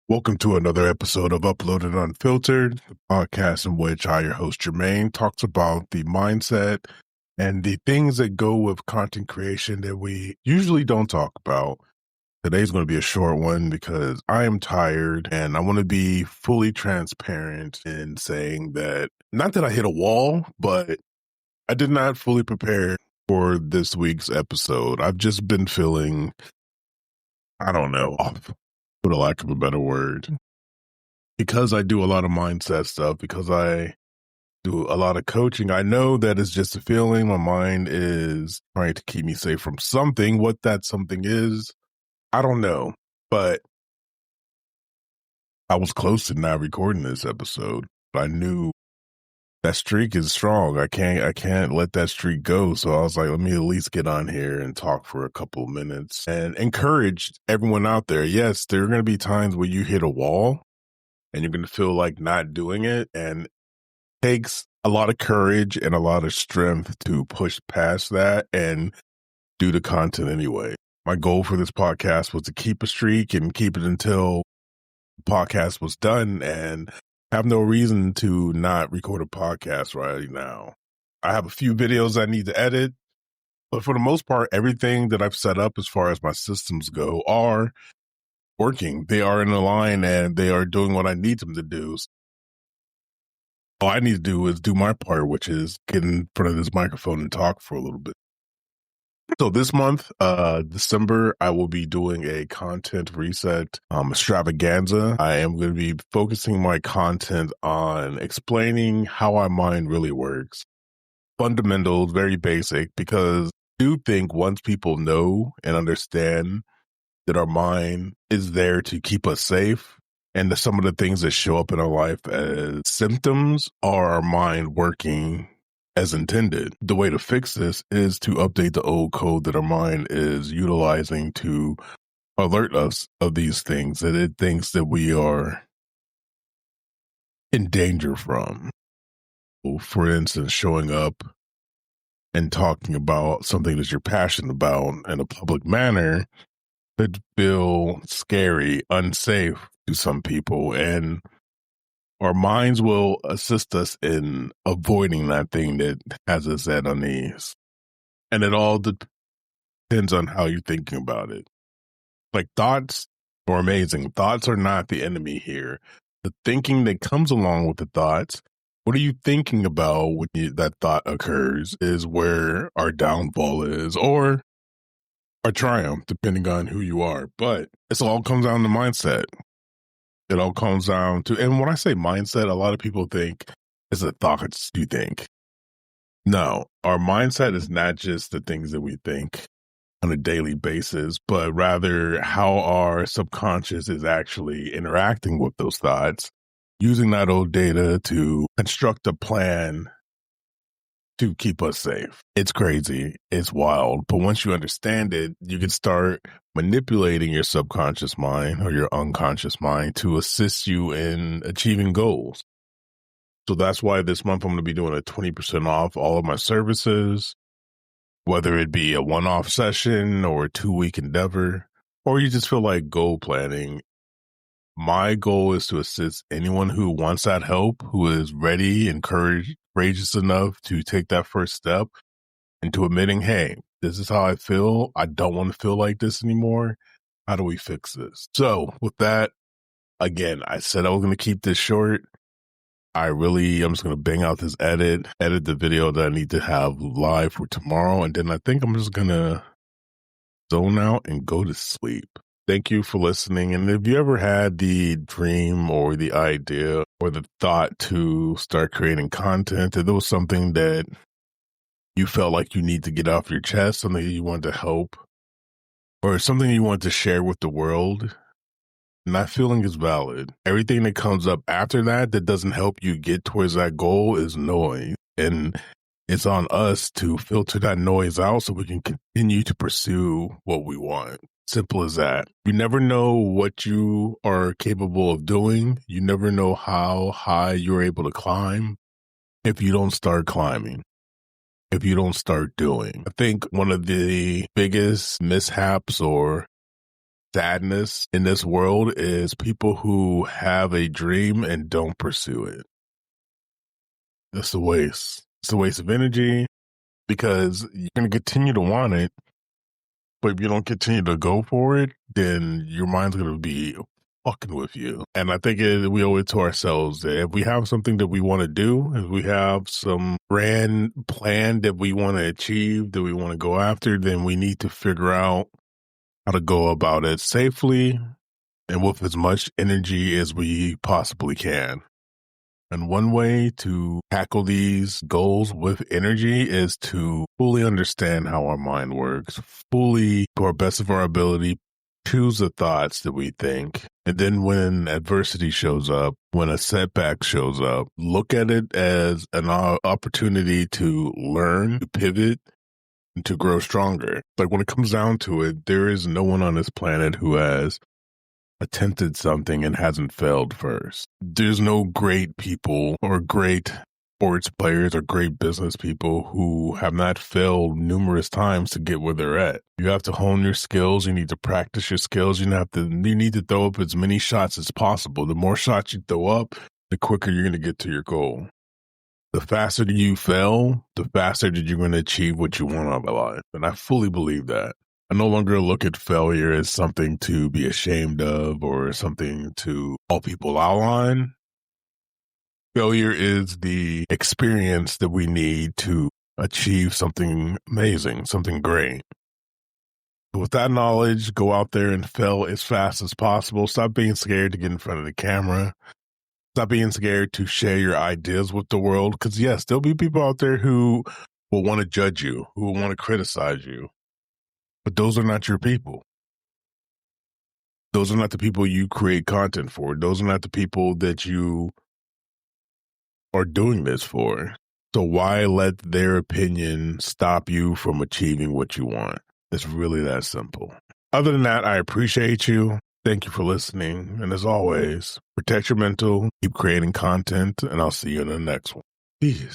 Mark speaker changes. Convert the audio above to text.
Speaker 1: Welcome to another episode of Uploaded Unfiltered, the podcast in which I, your host Jermaine, talks about the mindset and the things that go with content creation that we usually don't talk about. Today's going to be a short one because I am tired and I want to be fully transparent in saying that, not that I hit a wall, but I did not fully prepare for this week's episode. I've just been feeling, I don't know, off, for the lack of a better word. Because I do a lot of mindset stuff, because I do a lot of coaching, I know that it's just a feeling. My mind is trying to keep me safe from something. What that something is, I don't know. But I was close to not recording this episode. I knew that streak is strong. I can't let that streak go. So I was like, let me at least get on here and talk for a couple of minutes and encourage everyone out there. Yes, there are going to be times where you hit a wall and you're going to feel like not doing it. And it takes a lot of courage and a lot of strength to push past that and do the content anyway. My goal for this podcast was to keep a streak and keep it until the podcast was done and have no reason to not record a podcast right now. I have a few videos I need to edit, but for the most part, everything that I've set up as far as my systems go are working. They are in a line and they are doing what I need them to do. All I need to do is do my part, which is get in front of this microphone and talk for a little bit. So this month, December, I will be doing a content reset extravaganza. I am going to be focusing my content on explaining how our mind really works. Fundamentals, very basic, because I do think once people know and understand that our mind is there to keep us safe, and that some of the things that show up in our life as symptoms are our mind working as intended. The way to fix this is to update the old code that our mind is utilizing to alert us of these things, that it thinks that we are in danger from. For instance, showing up and talking about something that you're passionate about in a public manner could feel scary, unsafe to some people, and our minds will assist us in avoiding that thing that has us at unease. And it all depends on how you're thinking about it. Like, thoughts are amazing. Thoughts are not the enemy here. The thinking that comes along with the thoughts, what are you thinking about when that thought occurs, is where our downfall is, or our triumph, depending on who you are. But it all comes down to mindset. It all comes down to, and when I say mindset, a lot of people think it's the thoughts you think. No, our mindset is not just the things that we think on a daily basis, but rather how our subconscious is actually interacting with those thoughts, using that old data to construct a plan to keep us safe. It's crazy. It's wild. But once you understand it, you can start manipulating your subconscious mind or your unconscious mind to assist you in achieving goals. So that's why this month I'm going to be doing a 20% off all of my services, whether it be a one-off session or a 2-week endeavor, or you just feel like goal planning. My goal is to assist anyone who wants that help, who is ready and courageous enough to take that first step into admitting, hey, this is how I feel. I don't want to feel like this anymore. How do we fix this? So with that, again, I said I was going to keep this short. I'm just going to bang out this edit the video that I need to have live for tomorrow. And then I think I'm just going to zone out and go to sleep. Thank you for listening. And if you ever had the dream or the idea or the thought to start creating content, if there was something that you felt like you need to get off your chest, something you want to help, or something you want to share with the world, and that feeling is valid. Everything that comes up after that doesn't help you get towards that goal is noise. And it's on us to filter that noise out so we can continue to pursue what we want. Simple as that. You never know what you are capable of doing. You never know how high you're able to climb if you don't start climbing, if you don't start doing. I think one of the biggest mishaps or sadness in this world is people who have a dream and don't pursue it. It's a waste. It's a waste of energy because you're going to continue to want it. But if you don't continue to go for it, then your mind's going to be fucking with you. And I think we owe it to ourselves that if we have something that we want to do, if we have some grand plan that we want to achieve, that we want to go after, then we need to figure out how to go about it safely and with as much energy as we possibly can. And one way to tackle these goals with energy is to fully understand how our mind works, fully, to our best of our ability, choose the thoughts that we think. And then when adversity shows up, when a setback shows up, look at it as an opportunity to learn, to pivot, and to grow stronger. Like when it comes down to it, there is no one on this planet who has attempted something and hasn't failed first. There's no great people or great sports players or great business people who have not failed numerous times to get where they're at. You have to hone your skills. You need to practice your skills. You need to throw up as many shots as possible. The more shots you throw up, the quicker you're going to get to your goal. The faster that you fail, the faster that you're going to achieve what you want out of life. And I fully believe that. I no longer look at failure as something to be ashamed of or something to call people out on. Failure is the experience that we need to achieve something amazing, something great. With that knowledge, go out there and fail as fast as possible. Stop being scared to get in front of the camera. Stop being scared to share your ideas with the world. Because yes, there'll be people out there who will want to judge you, who will want to criticize you. But those are not your people. Those are not the people you create content for. Those are not the people that you are doing this for. So why let their opinion stop you from achieving what you want? It's really that simple. Other than that, I appreciate you. Thank you for listening. And as always, protect your mental, keep creating content, and I'll see you in the next one. Peace.